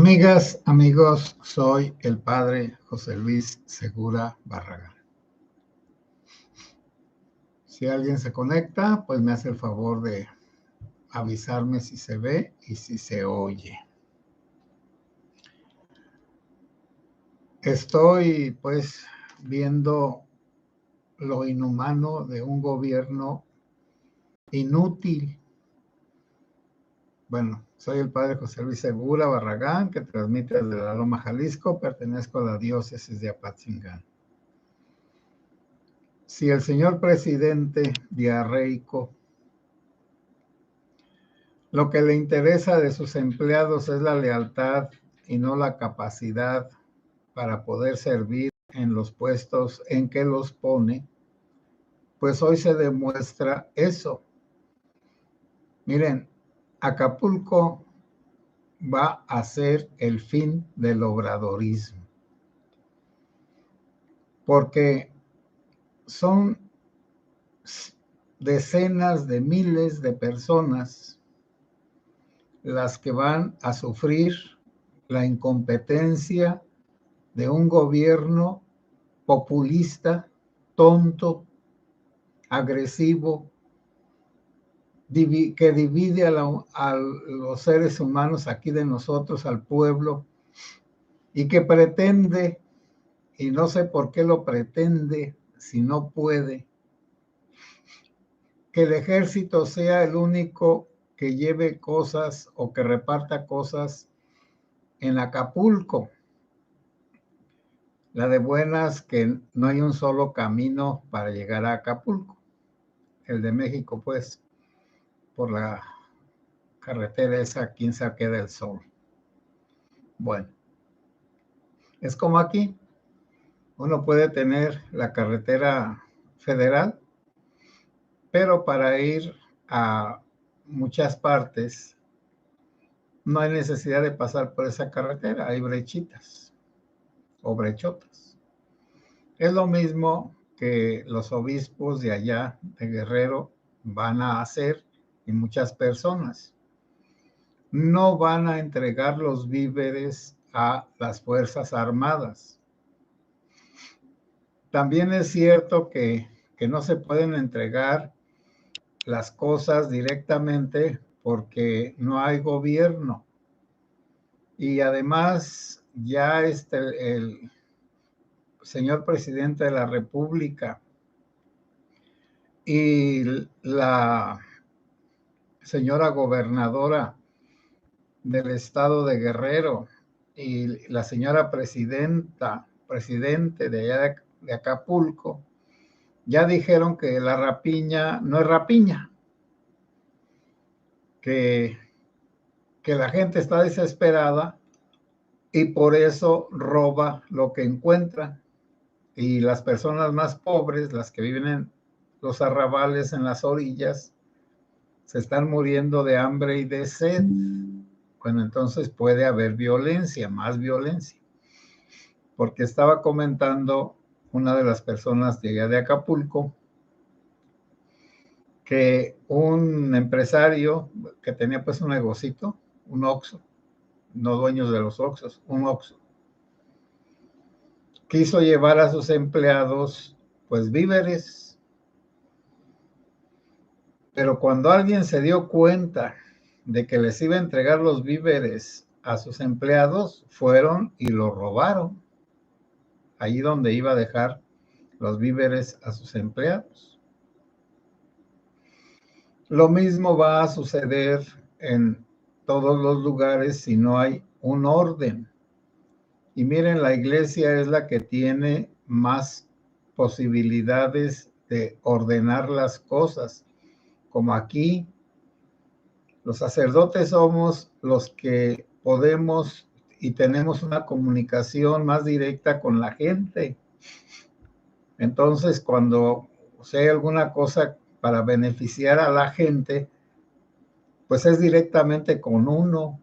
Amigas, amigos, soy el padre José Luis Segura Barragán. Si alguien se conecta, pues me hace el favor de avisarme si se ve y si se oye. Estoy pues viendo lo inhumano de un gobierno inútil. Bueno, soy el padre José Luis Segura Barragán, que transmite desde la Loma, Jalisco. Pertenezco a la diócesis de Apatzingán. Si el señor presidente diarreico lo que le interesa de sus empleados es la lealtad y no la capacidad para poder servir en los puestos en que los pone, pues hoy se demuestra eso. Miren, Acapulco va a ser el fin del obradorismo, porque son decenas de miles de personas las que van a sufrir la incompetencia de un gobierno populista, tonto, agresivo, que divide a los seres humanos aquí de nosotros, al pueblo, y que pretende, y no sé por qué lo pretende, si no puede, que el ejército sea el único que lleve cosas o que reparta cosas en Acapulco. La de buenas que no hay un solo camino para llegar a Acapulco. El de México, pues, por la carretera esa, quién sabe qué del Sol. Bueno, es como aquí. Uno puede tener la carretera federal, pero para ir a muchas partes no hay necesidad de pasar por esa carretera, hay brechitas o brechotas. Es lo mismo que los obispos de allá, de Guerrero, van a hacer, y muchas personas. No van a entregar los víveres a las Fuerzas Armadas. También es cierto que no se pueden entregar las cosas directamente porque no hay gobierno. Y además ya el señor presidente de la República y la señora gobernadora del estado de Guerrero y la señora presidente de allá de Acapulco, ya dijeron que la rapiña no es rapiña, que la gente está desesperada y por eso roba lo que encuentra. Y las personas más pobres, las que viven en los arrabales, en las orillas, se están muriendo de hambre y de sed. Bueno, entonces puede haber violencia, más violencia. Porque estaba comentando una de las personas de allá de Acapulco que un empresario que tenía pues un negocito, un Oxxo, no dueños de los Oxxos, un Oxxo, quiso llevar a sus empleados pues víveres, pero cuando alguien se dio cuenta de que les iba a entregar los víveres a sus empleados, fueron y lo robaron, allí donde iba a dejar los víveres a sus empleados. Lo mismo va a suceder en todos los lugares si no hay un orden. Y miren, la iglesia es la que tiene más posibilidades de ordenar las cosas. Como aquí, los sacerdotes somos los que podemos y tenemos una comunicación más directa con la gente. Entonces, cuando hay alguna cosa para beneficiar a la gente, pues es directamente con uno.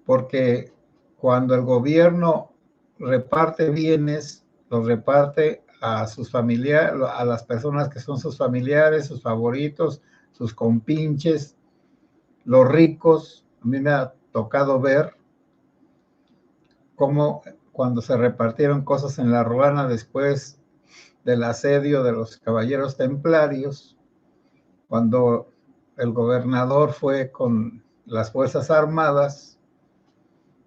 Porque cuando el gobierno reparte bienes, los reparte a sus familiares, a las personas que son sus familiares, sus favoritos, sus compinches, los ricos. A mí me da tocado ver cómo cuando se repartieron cosas en La Ruana después del asedio de los caballeros templarios, cuando el gobernador fue con las Fuerzas Armadas,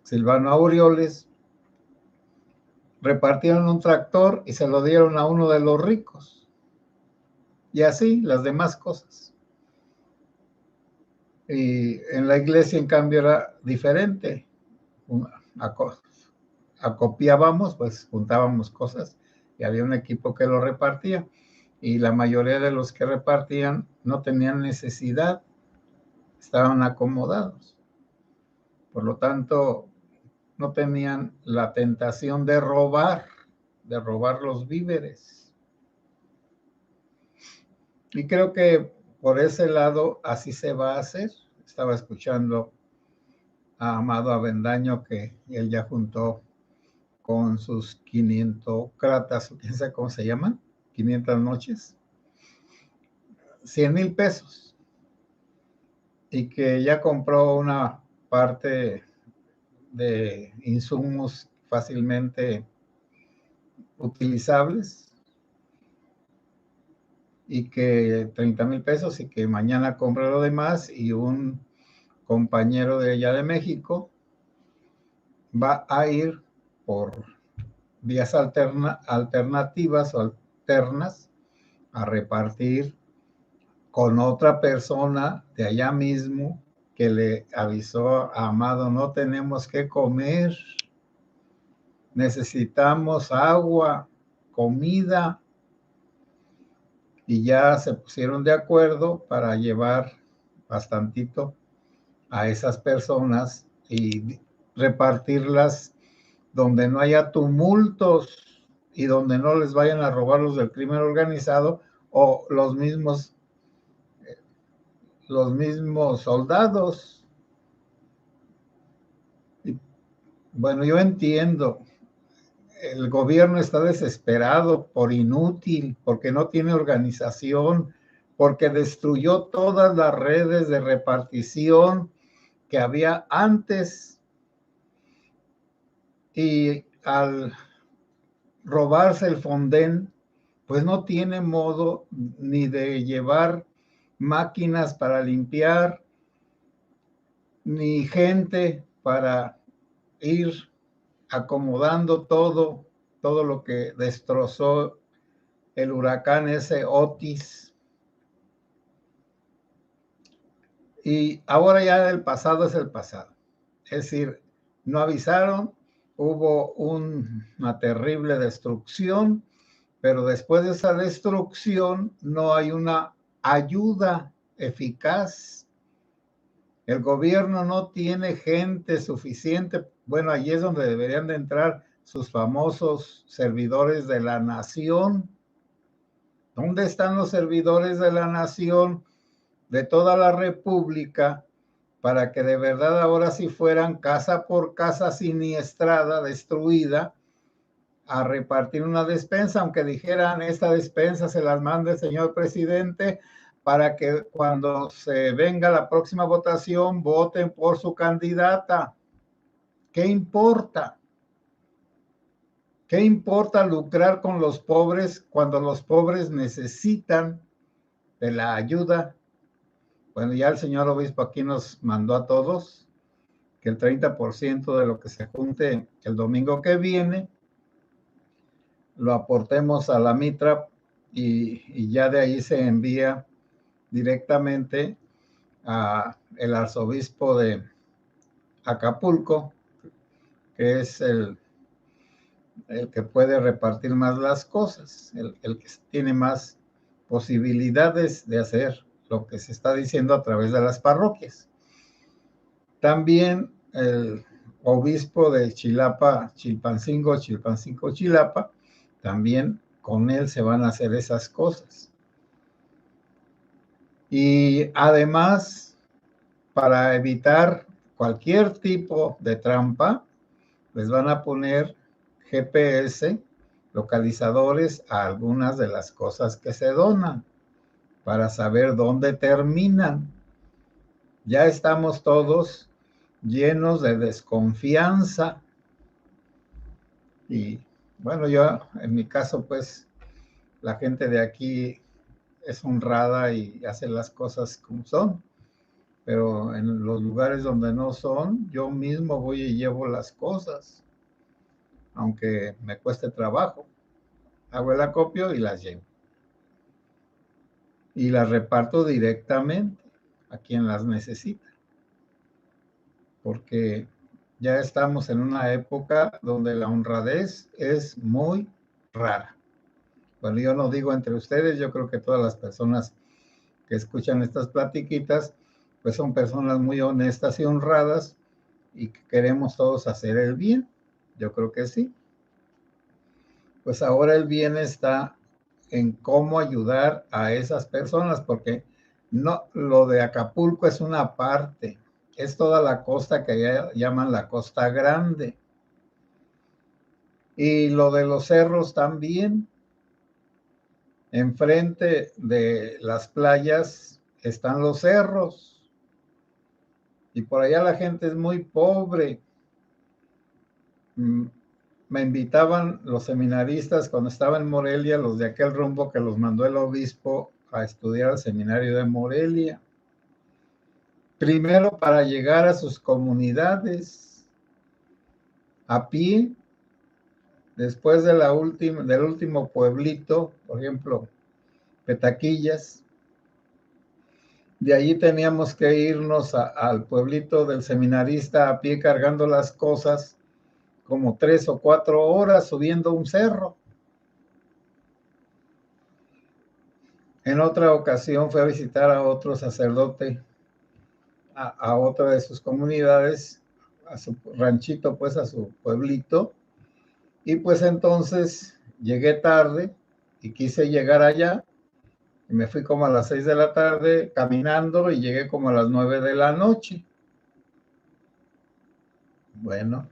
Silvano Aureoles, repartieron un tractor y se lo dieron a uno de los ricos. Y así las demás cosas. Y en la iglesia, en cambio, era diferente. Acopiábamos, pues juntábamos cosas y había un equipo que lo repartía. Y la mayoría de los que repartían no tenían necesidad, estaban acomodados. Por lo tanto, no tenían la tentación de robar los víveres. Y creo que por ese lado así se va a hacer. Estaba escuchando a Amado Avendaño que él ya juntó con sus 500 cratas, quién sabe cómo se llaman, 500 noches, 100,000 pesos. Y que ya compró una parte de insumos fácilmente utilizables y que 30,000 pesos y que mañana compra lo demás, y un compañero de allá de México va a ir por vías alternativas o alternas a repartir con otra persona de allá mismo que le avisó a Amado: no tenemos que comer, necesitamos agua, comida. Y ya se pusieron de acuerdo para llevar bastantito a esas personas y repartirlas donde no haya tumultos y donde no les vayan a robar los del crimen organizado o los mismos soldados. Y, bueno, yo entiendo, el gobierno está desesperado por inútil, porque no tiene organización, porque destruyó todas las redes de repartición que había antes, y al robarse el Fonden, pues no tiene modo ni de llevar máquinas para limpiar, ni gente para ir acomodando todo lo que destrozó el huracán ese Otis. Y ahora ya el pasado es el pasado. Es decir, no avisaron, hubo una terrible destrucción, pero después de esa destrucción no hay una ayuda eficaz. El gobierno no tiene gente suficiente. Bueno, allí es donde deberían de entrar sus famosos servidores de la nación. ¿Dónde están los servidores de la nación de toda la república para que de verdad ahora sí fueran casa por casa siniestrada, destruida, a repartir una despensa, aunque dijeran: esta despensa se las manda el señor presidente para que cuando se venga la próxima votación voten por su candidata? ¿Qué importa? ¿Qué importa lucrar con los pobres cuando los pobres necesitan de la ayuda? Bueno, ya el señor obispo aquí nos mandó a todos que el 30% de lo que se junte el domingo que viene lo aportemos a la mitra, y ya de ahí se envía directamente a el arzobispo de Acapulco, que es el que puede repartir más las cosas, el que tiene más posibilidades de hacer lo que se está diciendo a través de las parroquias. También el obispo de Chilapa, Chilpancingo, Chilapa, también con él se van a hacer esas cosas. Y además, para evitar cualquier tipo de trampa, les van a poner GPS, localizadores, a algunas de las cosas que se donan, para saber dónde terminan. Ya estamos todos llenos de desconfianza. Y bueno, yo en mi caso, pues la gente de aquí es honrada y hace las cosas como son, pero en los lugares donde no son, yo mismo voy y llevo las cosas, aunque me cueste trabajo. Hago el acopio y las llevo. Y las reparto directamente a quien las necesita, porque ya estamos en una época donde la honradez es muy rara. Bueno, yo no digo entre ustedes, yo creo que todas las personas que escuchan estas platiquitas, pues son personas muy honestas y honradas y que queremos todos hacer el bien. Yo creo que sí. Pues ahora el bien está en cómo ayudar a esas personas, porque no, lo de Acapulco es una parte, es toda la costa que ya llaman la Costa Grande. Y lo de los cerros también. Enfrente de las playas están los cerros. Y por allá la gente es muy pobre. Me invitaban los seminaristas cuando estaba en Morelia, los de aquel rumbo que los mandó el obispo a estudiar al seminario de Morelia. Primero para llegar a sus comunidades a pie, después de del último pueblito, por ejemplo, Petaquillas. De allí teníamos que irnos al pueblito del seminarista a pie cargando las cosas, como 3 o 4 horas subiendo un cerro. En otra ocasión fue a visitar a otro sacerdote, a otra de sus comunidades, a su ranchito, pues a su pueblito. Y pues entonces llegué tarde y quise llegar allá. Y me fui como a las 6 de la tarde caminando y llegué como a las 9 de la noche. Bueno,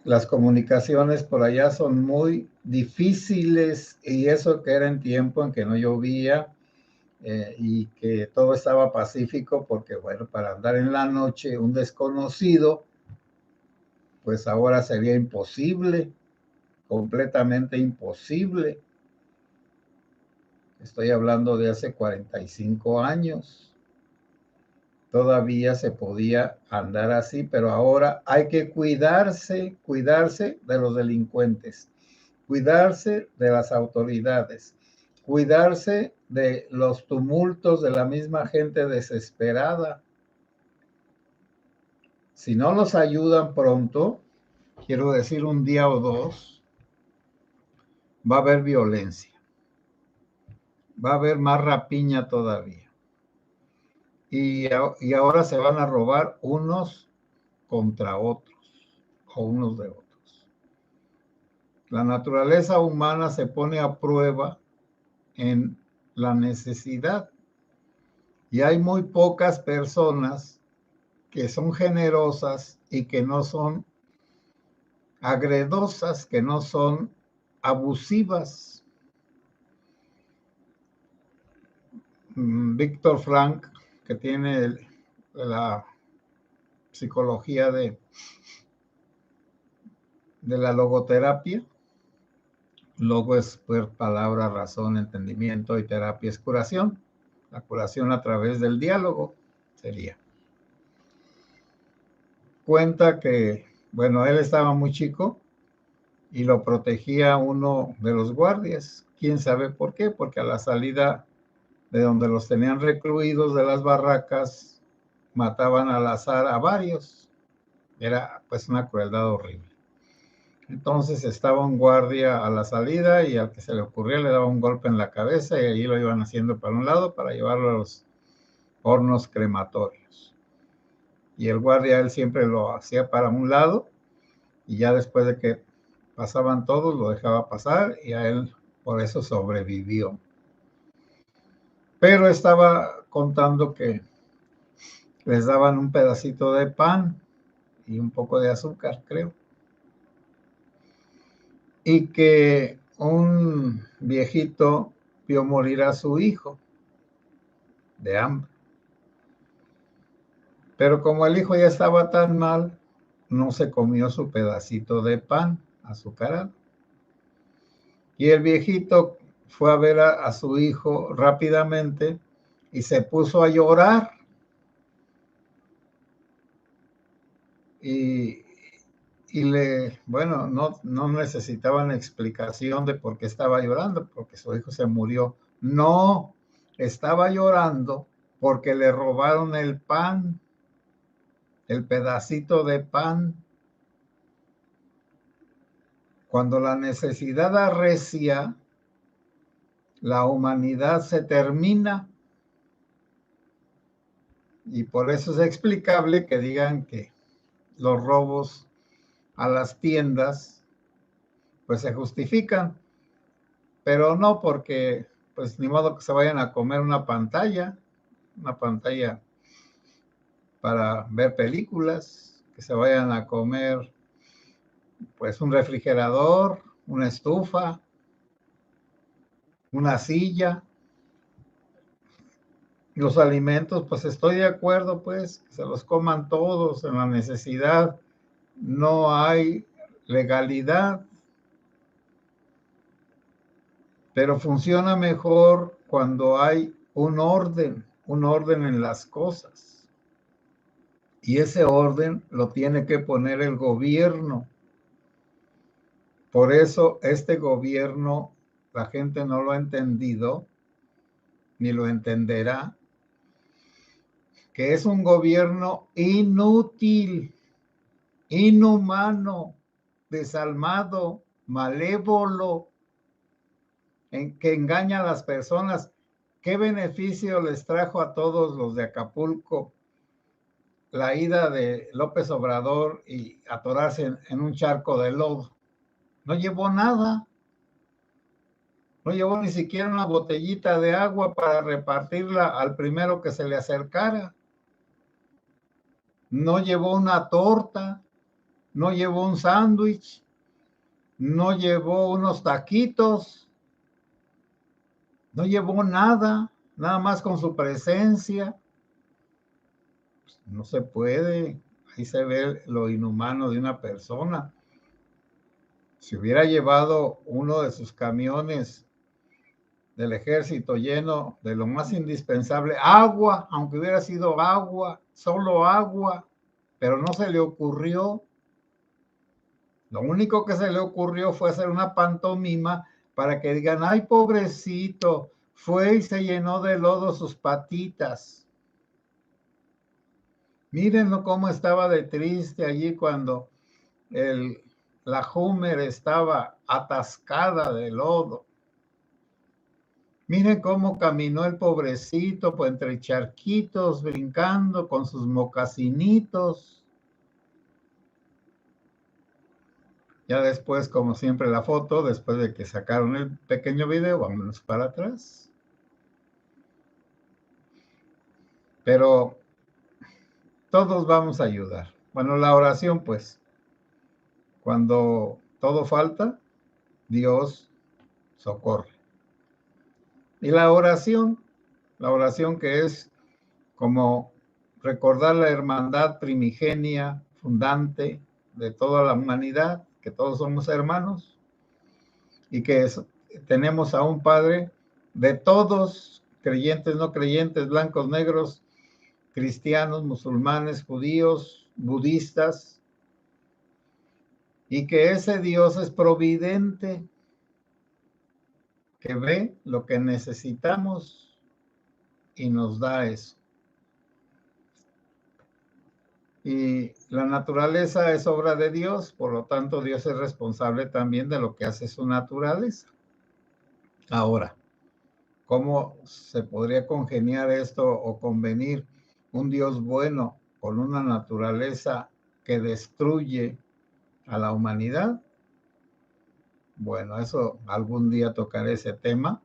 las comunicaciones por allá son muy difíciles y eso que era en tiempo en que no llovía y que todo estaba pacífico porque, bueno, para andar en la noche un desconocido, pues ahora sería imposible, completamente imposible. Estoy hablando de hace 45 años. Todavía se podía andar así, pero ahora hay que cuidarse de los delincuentes, cuidarse de las autoridades, cuidarse de los tumultos de la misma gente desesperada. Si no los ayudan pronto, quiero decir un día o dos, va a haber violencia, va a haber más rapiña todavía. Y ahora se van a robar unos contra otros o unos de otros. La naturaleza humana se pone a prueba en la necesidad y hay muy pocas personas que son generosas y que no son agredosas, que no son abusivas. Víctor Frank, que tiene la psicología de la logoterapia. Logo es palabra, razón, entendimiento y terapia es curación. La curación a través del diálogo sería. Cuenta que, bueno, él estaba muy chico y lo protegía uno de los guardias. ¿Quién sabe por qué? Porque a la salida de donde los tenían recluidos de las barracas, mataban al azar a varios. Era pues una crueldad horrible. Entonces estaba un guardia a la salida y al que se le ocurría le daba un golpe en la cabeza y allí lo iban haciendo para un lado para llevarlo a los hornos crematorios. Y el guardia él siempre lo hacía para un lado y ya después de que pasaban todos lo dejaba pasar y a él por eso sobrevivió. Pero estaba contando que les daban un pedacito de pan y un poco de azúcar, creo. Y que un viejito vio morir a su hijo de hambre. Pero como el hijo ya estaba tan mal, no se comió su pedacito de pan azucarado. Y el viejito fue a ver a su hijo rápidamente y se puso a llorar. Y, bueno, no necesitaban explicación de por qué estaba llorando, porque su hijo se murió. No, estaba llorando porque le robaron el pan, el pedacito de pan. Cuando la necesidad arrecia, la humanidad se termina. Y por eso es explicable que digan que los robos a las tiendas pues se justifican, pero no porque pues ni modo que se vayan a comer una pantalla para ver películas, que se vayan a comer pues un refrigerador, una estufa, una silla. Los alimentos, pues estoy de acuerdo, pues, que se los coman todos en la necesidad. No hay legalidad, pero funciona mejor cuando hay un orden en las cosas. Y ese orden lo tiene que poner el gobierno. Por eso este gobierno, la gente no lo ha entendido, ni lo entenderá, que es un gobierno inútil, inhumano, desalmado, malévolo, que engaña a las personas. ¿Qué beneficio les trajo a todos los de Acapulco la ida de López Obrador y atorarse en un charco de lodo? No llevó nada. No llevó ni siquiera una botellita de agua para repartirla al primero que se le acercara. No llevó una torta, no llevó un sándwich, no llevó unos taquitos, no llevó nada, nada más con su presencia. No se puede, ahí se ve lo inhumano de una persona. Si hubiera llevado uno de sus camiones del ejército lleno de lo más indispensable, agua, aunque hubiera sido agua, solo agua, pero no se le ocurrió. Lo único que se le ocurrió fue hacer una pantomima para que digan, ay, pobrecito, fue y se llenó de lodo sus patitas. Mírenlo cómo estaba de triste allí cuando la Hummer estaba atascada de lodo. Miren cómo caminó el pobrecito por entre charquitos, brincando con sus mocasinitos. Ya después, como siempre, la foto, después de que sacaron el pequeño video, vámonos para atrás. Pero todos vamos a ayudar. Bueno, la oración, pues, cuando todo falta, Dios socorre. Y la oración que es como recordar la hermandad primigenia, fundante de toda la humanidad, que todos somos hermanos y que tenemos a un Padre de todos, creyentes, no creyentes, blancos, negros, cristianos, musulmanes, judíos, budistas, y que ese Dios es providente, que ve lo que necesitamos y nos da eso. Y la naturaleza es obra de Dios, por lo tanto Dios es responsable también de lo que hace su naturaleza. Ahora, ¿cómo se podría congeniar esto o convenir un Dios bueno con una naturaleza que destruye a la humanidad? Bueno, eso algún día tocaré ese tema,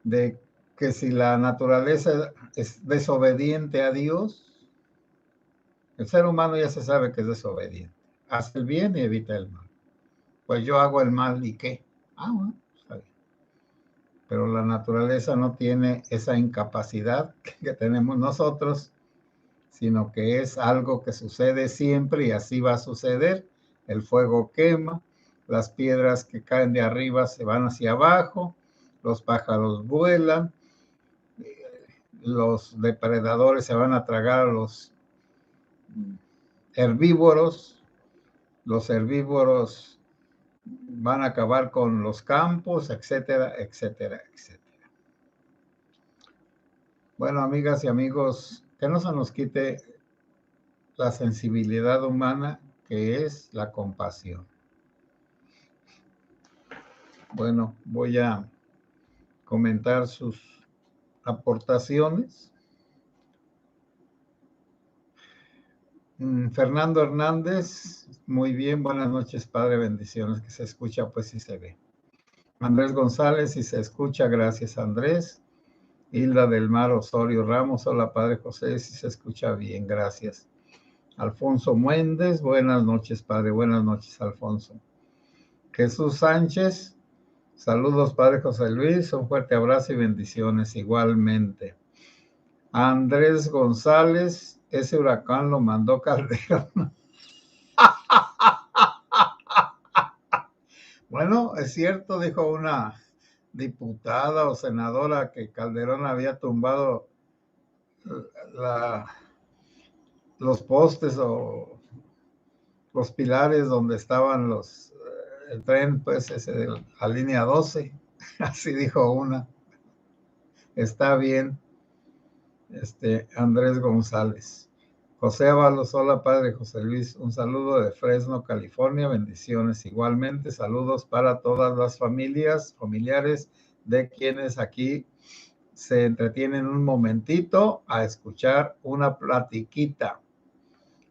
de que si la naturaleza es desobediente a Dios, el ser humano ya se sabe que es desobediente. Hace el bien y evita el mal. Pues yo hago el mal y ¿qué? Bueno, está bien. Pero la naturaleza no tiene esa incapacidad que tenemos nosotros sino que es algo que sucede siempre y así va a suceder. El fuego quema, las piedras que caen de arriba se van hacia abajo, los pájaros vuelan, los depredadores se van a tragar a los herbívoros, los herbívoros van a acabar con los campos, etcétera, etcétera, etcétera. Bueno, amigas y amigos, que no se nos quite la sensibilidad humana, que es la compasión. Bueno, voy a comentar sus aportaciones. Fernando Hernández, muy bien, buenas noches, padre, bendiciones, que se escucha, pues sí se ve. Andrés González, si se escucha, gracias Andrés. Hilda del Mar Osorio Ramos, hola padre José, si se escucha bien, gracias. Alfonso Méndez, buenas noches padre, buenas noches Alfonso. Jesús Sánchez, saludos padre José Luis, un fuerte abrazo y bendiciones igualmente. Andrés González, ese huracán lo mandó Calderón. Bueno, es cierto, dijo una diputada o senadora que Calderón había tumbado los postes o los pilares donde estaban el tren, pues ese de la línea 12, así dijo una. Está bien, Andrés González. José Ábalos, hola padre José Luis, un saludo de Fresno, California, bendiciones igualmente, saludos para todas las familiares de quienes aquí se entretienen un momentito a escuchar una platiquita.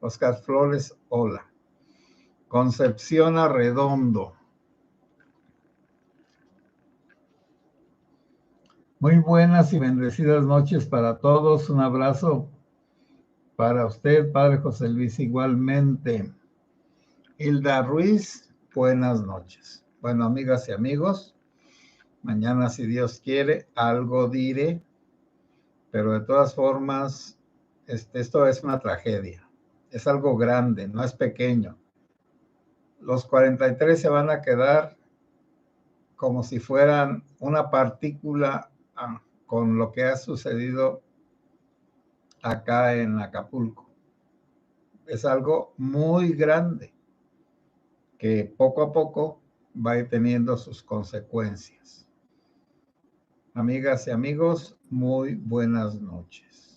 Oscar Flores, hola. Concepción Arredondo. Muy buenas y bendecidas noches para todos. Un abrazo para usted, padre José Luis, igualmente. Hilda Ruiz, buenas noches. Bueno, amigas y amigos, mañana, si Dios quiere, algo diré, pero de todas formas, esto es una tragedia. Es algo grande, no es pequeño. Los 43 se van a quedar como si fueran una partícula con lo que ha sucedido acá en Acapulco. Es algo muy grande que poco a poco va a ir teniendo sus consecuencias. Amigas y amigos, muy buenas noches.